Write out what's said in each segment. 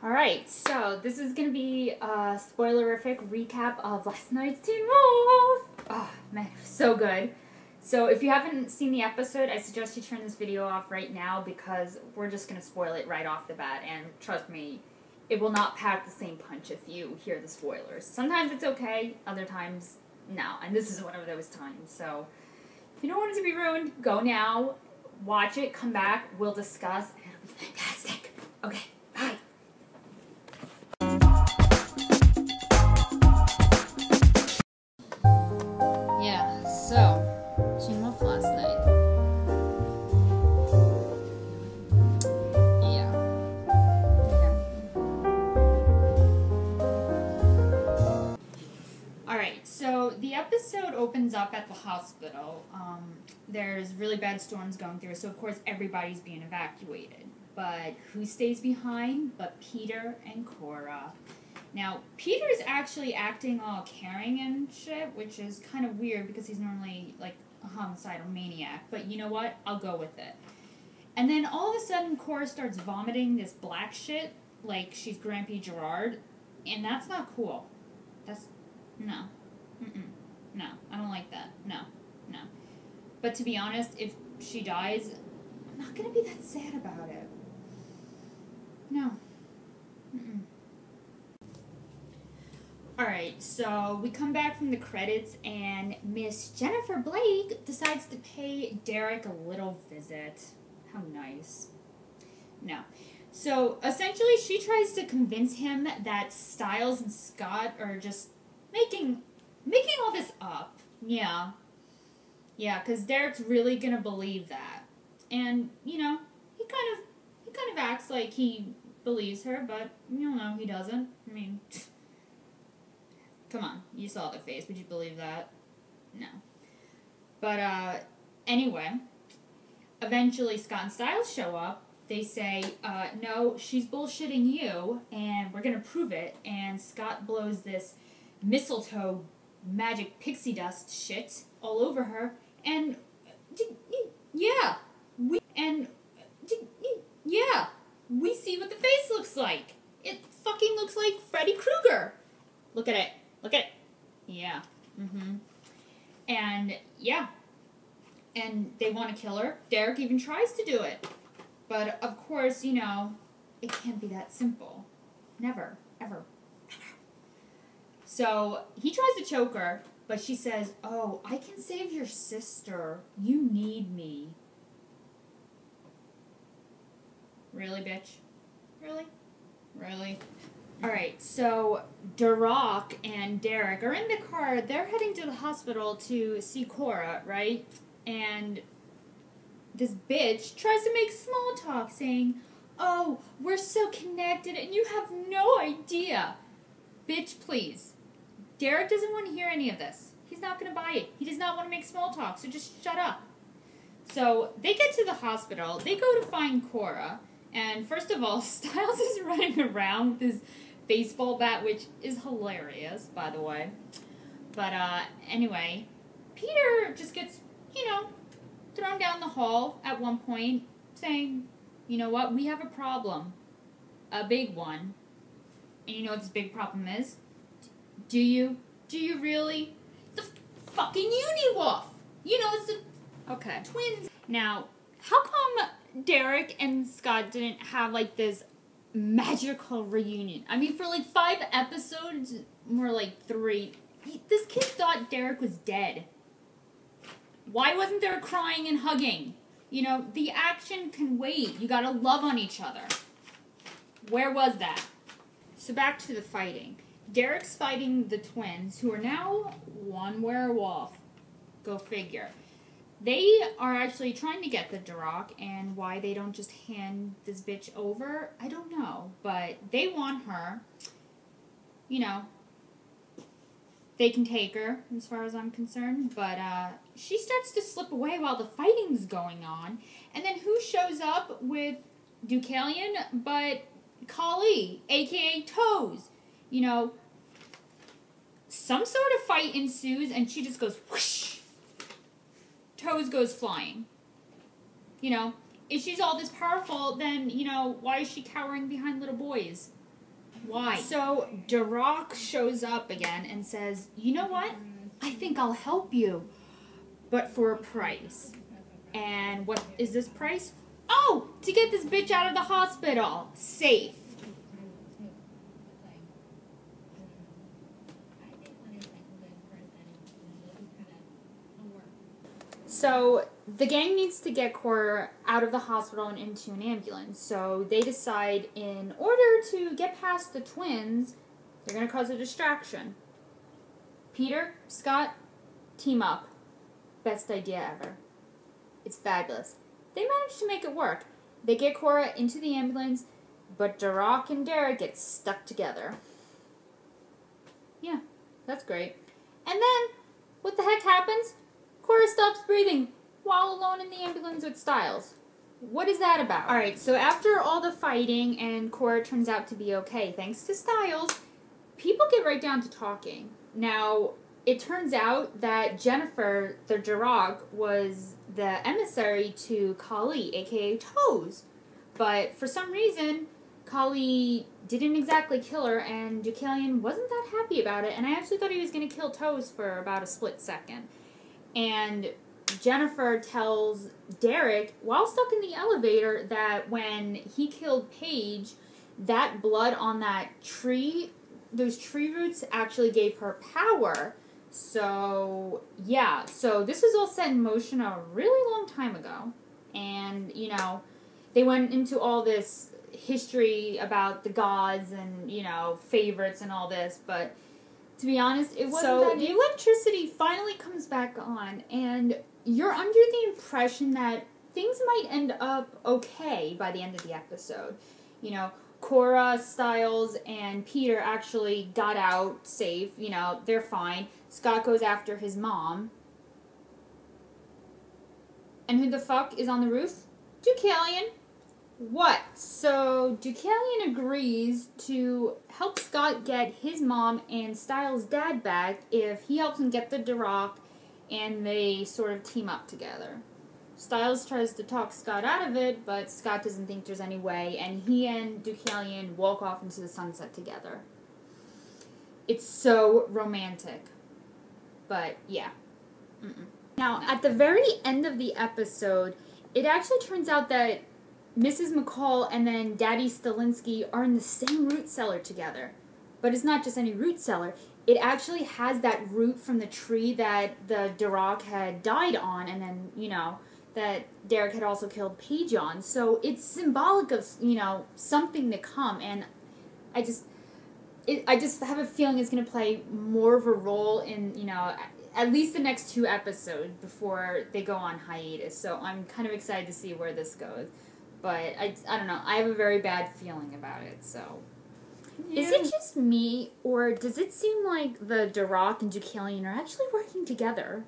Alright, so this is going to be a spoilerific recap of last night's Teen Wolf! Oh, man, so good. So if you haven't seen the episode, I suggest you turn this video off right now because we're just going to spoil it right off the bat, and trust me, it will not pack the same punch if you hear the spoilers. Sometimes it's okay, other times, no, and this is one of those times, so if you don't want it to be ruined, go now, watch it, come back, we'll discuss, and it'll be fantastic. Okay, bye! Yeah, so, Teen Wolf last night. Yeah. Alright, so the episode opens up at the hospital. There's really bad storms going through, so of course everybody's being evacuated. But who stays behind but Peter and Cora? Now, Peter's actually acting all caring and shit, which is kind of weird because he's normally, like, a homicidal maniac. But you know what? I'll go with it. And then all of a sudden, Cora starts vomiting this black shit like she's Grampy Gerard. And that's not cool. That's... no. No. I don't like that. No. No. But to be honest, if she dies, I'm not gonna be that sad about it. No. Alright, so we come back from the credits and Miss Jennifer Blake decides to pay Derek a little visit. How nice. No. So, essentially she tries to convince him that Stiles and Scott are just making all this up. Yeah. Yeah, because Derek's really gonna believe that. And, you know, he kind of acts like he believes her, but, you know, he doesn't. I mean... come on, you saw the face. Would you believe that? No. But, anyway, eventually Scott and Stiles show up. They say, no, she's bullshitting you, and we're gonna prove it. And Scott blows this mistletoe magic pixie dust shit all over her. And, yeah, we see what the face looks like. It fucking looks like Freddy Krueger. Look at it. Look at it. Yeah. And, yeah. And they want to kill her. Derek even tries to do it. But, of course, you know, it can't be that simple. Never. Ever. Never. So, he tries to choke her, but she says, oh, I can save your sister. You need me. Really, bitch? Really? Really? Alright, so Duroc and Derek are in the car. They're heading to the hospital to see Cora, right? And this bitch tries to make small talk saying, oh, we're so connected and you have no idea. Bitch, please. Derek doesn't want to hear any of this. He's not going to buy it. He does not want to make small talk, so just shut up. So they get to the hospital. They go to find Cora. And first of all, Stiles is running around with his baseball bat, which is hilarious, by the way. But, anyway, Peter just gets, you know, thrown down the hall at one point, saying, you know what, we have a problem. A big one. And you know what this big problem is? Do you? Do you really? The fucking Uniwolf! You know, it's the okay. Twins. Now, how come Derek and Scott didn't have, like, this magical reunion? I mean, for, like, 5 episodes, more like 3, this kid thought Derek was dead. Why wasn't there crying and hugging? You know, the action can wait. You gotta love on each other. Where was that? So back to the fighting. Derek's fighting the twins, who are now one werewolf. Go figure. They are actually trying to get the Duroc, and why they don't just hand this bitch over, I don't know. But they want her. You know, they can take her, as far as I'm concerned. But she starts to slip away while the fighting's going on. And then who shows up with Deucalion but Kali, a.k.a. Toes? You know, some sort of fight ensues, and she just goes whoosh. Toes goes flying. You know, if she's all this powerful, then, you know, why is she cowering behind little boys? Why? So Duroc shows up again and says, "You know what? I think I'll help you, but for a price." And what is this price? Oh, to get this bitch out of the hospital. Safe. So the gang needs to get Cora out of the hospital and into an ambulance. So they decide in order to get past the twins, they're going to cause a distraction. Peter, Scott, team up. Best idea ever. It's fabulous. They manage to make it work. They get Cora into the ambulance, but Duroc and Derek get stuck together. Yeah, that's great. And then, what the heck happens? Cora stops breathing while alone in the ambulance with Stiles. What is that about? Alright, so after all the fighting and Cora turns out to be okay, thanks to Stiles, people get right down to talking. Now, it turns out that Jennifer, the Duroc, was the emissary to Kali, aka Toes. But for some reason, Kali didn't exactly kill her, and Deucalion wasn't that happy about it, and I actually thought he was going to kill Toes for about a split second. And Jennifer tells Derek, while stuck in the elevator, that when he killed Paige, that blood on that tree, those tree roots actually gave her power. So, yeah. So this was all set in motion a really long time ago. And, you know, they went into all this history about the gods and, you know, favorites and all this, but to be honest, it wasn't that. So the electricity finally comes back on, and you're under the impression that things might end up okay by the end of the episode. You know, Cora, Stiles, and Peter actually got out safe. You know, they're fine. Scott goes after his mom. And who the fuck is on the roof? Deucalion. What? So Deucalion agrees to help Scott get his mom and Stiles' dad back if he helps him get the Duroc, and they sort of team up together. Stiles tries to talk Scott out of it, but Scott doesn't think there's any way, and he and Deucalion walk off into the sunset together. It's so romantic. But, yeah. Now, at the very end of the episode, it actually turns out that Mrs. McCall and then Daddy Stilinski are in the same root cellar together. But it's not just any root cellar. It actually has that root from the tree that the Duroc had died on, and then, you know, that Derek had also killed Paige on. So it's symbolic of, you know, something to come, and I just have a feeling it's going to play more of a role in, you know, at least the next 2 episodes before they go on hiatus. So I'm kind of excited to see where this goes. But I don't know. I have a very bad feeling about it, so. Yeah. Is it just me, or does it seem like the Duroc and Deucalion are actually working together?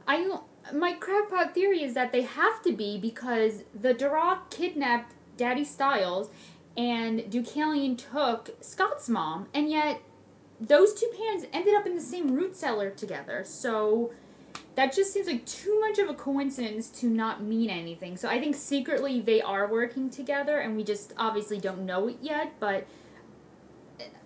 My crackpot theory is that they have to be, because the Duroc kidnapped Daddy Stiles, and Deucalion took Scott's mom, and yet those two parents ended up in the same root cellar together. So that just seems like too much of a coincidence to not mean anything. So I think secretly they are working together, and we just obviously don't know it yet, but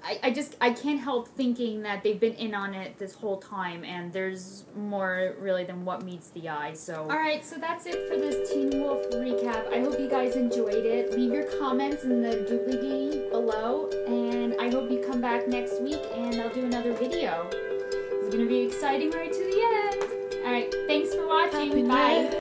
I can't help thinking that they've been in on it this whole time, and there's more really than what meets the eye. So alright, so that's it for this Teen Wolf recap. I hope you guys enjoyed it. Leave your comments in the doobly-dee below, and I hope you come back next week and I'll do another video. It's gonna be exciting right to the end. Alright, thanks for watching. Bye.